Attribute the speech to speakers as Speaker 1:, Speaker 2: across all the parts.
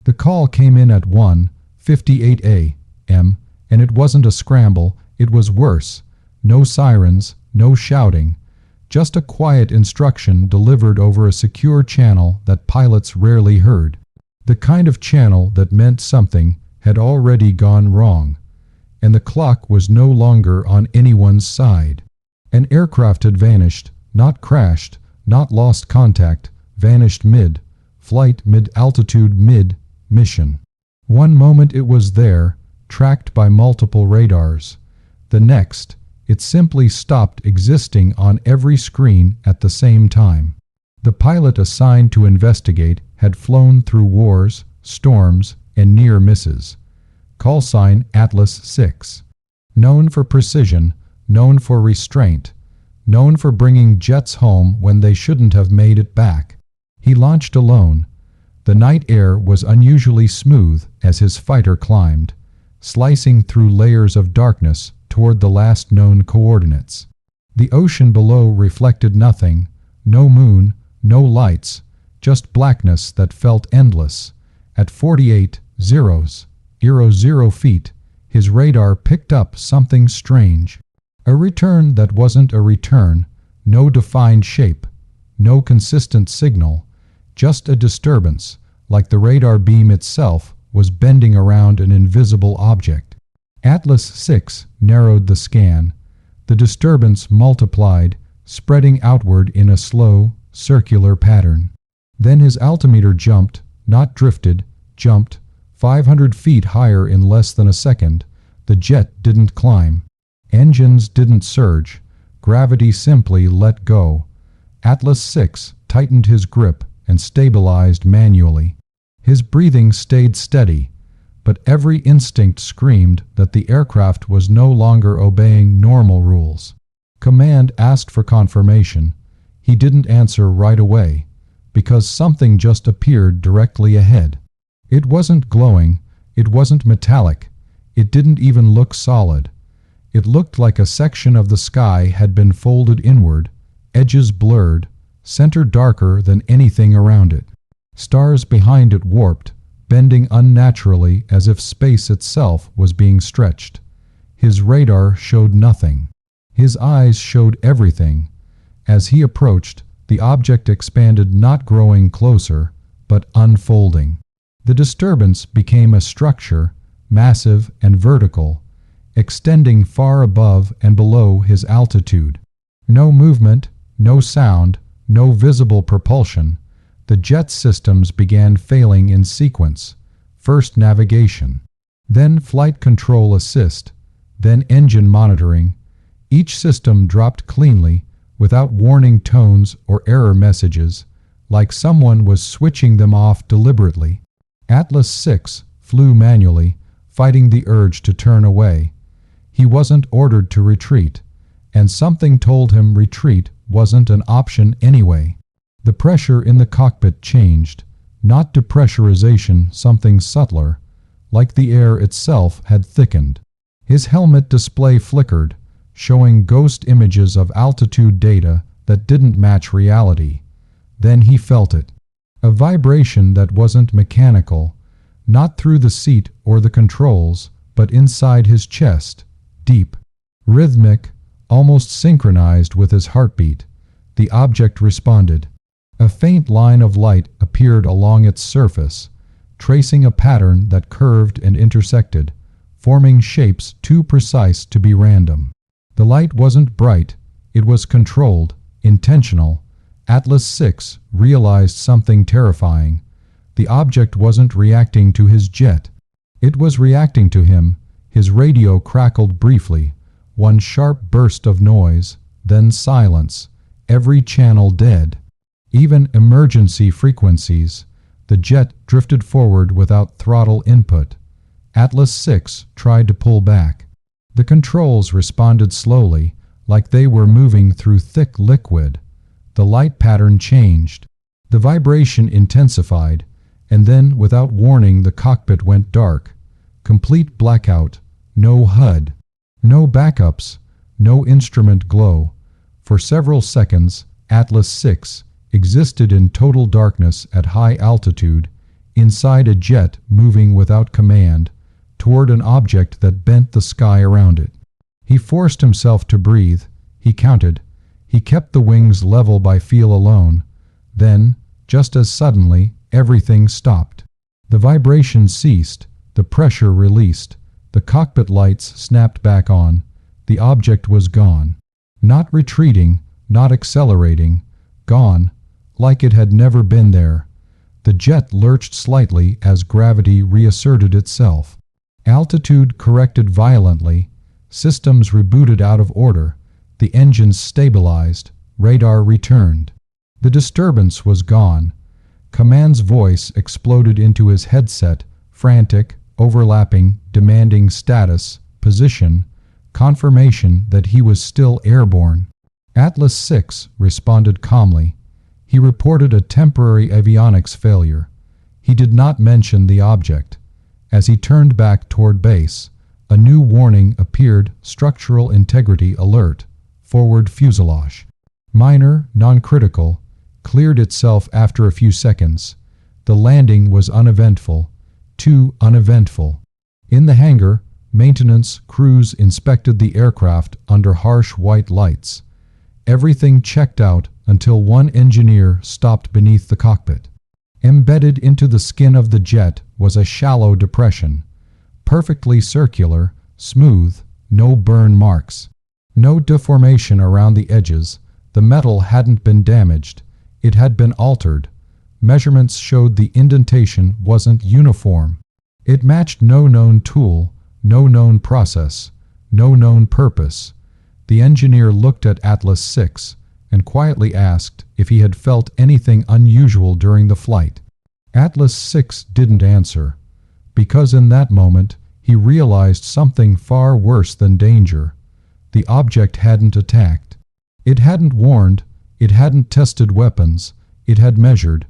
Speaker 1: The call came in at 1:58 a.m., and it wasn't a scramble, it was worse. No sirens, no shouting, just a quiet instruction delivered over a secure channel that pilots rarely heard. The kind of channel that meant something had already gone wrong, and the clock was no longer on anyone's side. An aircraft had vanished, not crashed, not lost contact, vanished mid-flight, mid-altitude, mid-mission. One moment it was there, tracked by multiple radars. The next, it simply stopped existing on every screen at the same time. The pilot assigned to investigate had flown through wars, storms, and near misses. Call sign Atlas 6. Known for precision, known for restraint, known for bringing jets home when they shouldn't have made it back. He launched alone. The night air was unusually smooth as his fighter climbed, slicing through layers of darkness toward the last known coordinates. The ocean below reflected nothing, no moon, no lights, just blackness that felt endless. At 48,000 feet, his radar picked up something strange. A return that wasn't a return, no defined shape, no consistent signal, just a disturbance, like the radar beam itself was bending around an invisible object. Atlas 6 narrowed the scan. The disturbance multiplied, spreading outward in a slow, circular pattern. Then his altimeter jumped, not drifted, jumped, 500 feet higher in less than a second. The jet didn't climb. Engines didn't surge. Gravity simply let go. Atlas 6 tightened his grip and stabilized manually. His breathing stayed steady, but every instinct screamed that the aircraft was no longer obeying normal rules. Command asked for confirmation. He didn't answer right away, because something just appeared directly ahead. It wasn't glowing, it wasn't metallic, it didn't even look solid. It looked like a section of the sky had been folded inward, edges blurred, center darker than anything around it. Stars behind it warped, bending unnaturally as if space itself was being stretched. His radar showed nothing. His eyes showed everything. As he approached, the object expanded, not growing closer, but unfolding. The disturbance became a structure, massive and vertical, extending far above and below his altitude. No movement, no sound, no visible propulsion. The jet systems began failing in sequence. First navigation, then flight control assist, then engine monitoring. Each system dropped cleanly, without warning tones or error messages, like someone was switching them off deliberately. Atlas 6 flew manually, fighting the urge to turn away. He wasn't ordered to retreat, and something told him retreat wasn't an option anyway. The pressure in the cockpit changed, not depressurization, something subtler, like the air itself had thickened. His helmet display flickered, showing ghost images of altitude data that didn't match reality. Then he felt it. A vibration that wasn't mechanical, not through the seat or the controls, but inside his chest, deep, rhythmic, almost synchronized with his heartbeat. The object responded. A faint line of light appeared along its surface, tracing a pattern that curved and intersected, forming shapes too precise to be random. The light wasn't bright, it was controlled, intentional. Atlas 6 realized something terrifying. The object wasn't reacting to his jet. It was reacting to him. His radio crackled briefly, one sharp burst of noise, then silence, every channel dead. Even emergency frequencies. The jet drifted forward without throttle input. Atlas 6 tried to pull back. The controls responded slowly, like they were moving through thick liquid. The light pattern changed. The vibration intensified, and then, without warning, the cockpit went dark. Complete blackout, no HUD, no backups, no instrument glow. For several seconds, Atlas 6 existed in total darkness at high altitude, inside a jet moving without command, toward an object that bent the sky around it. He forced himself to breathe. He counted. He kept the wings level by feel alone. Then, just as suddenly, everything stopped. The vibration ceased. The pressure released. The cockpit lights snapped back on. The object was gone. Not retreating, not accelerating. Gone, like it had never been there. The jet lurched slightly as gravity reasserted itself. Altitude corrected violently. Systems rebooted out of order. The engines stabilized. Radar returned. The disturbance was gone. Command's voice exploded into his headset, frantic, overlapping, demanding status, position, confirmation that he was still airborne. Atlas 6 responded calmly. He reported a temporary avionics failure. He did not mention the object. As he turned back toward base, a new warning appeared: structural integrity alert, forward fuselage. Minor, non-critical, cleared itself after a few seconds. The landing was uneventful, too uneventful. In the hangar, maintenance crews inspected the aircraft under harsh white lights. Everything checked out until one engineer stopped beneath the cockpit. Embedded into the skin of the jet was a shallow depression, perfectly circular, smooth, no burn marks. No deformation around the edges. The metal hadn't been damaged. It had been altered. Measurements showed the indentation wasn't uniform. It matched no known tool, no known process, no known purpose. The engineer looked at Atlas 6 and quietly asked if he had felt anything unusual during the flight. Atlas 6 didn't answer, because in that moment he realized something far worse than danger. The object hadn't attacked. It hadn't warned. It hadn't tested weapons. It had measured,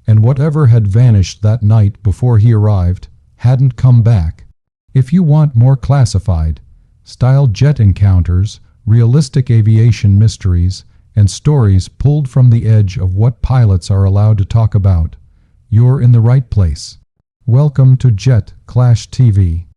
Speaker 1: and whatever had vanished that night before he arrived hadn't come back. If you want more classified style jet encounters, realistic aviation mysteries, and stories pulled from the edge of what pilots are allowed to talk about, you're in the right place. Welcome to Jet Clash TV.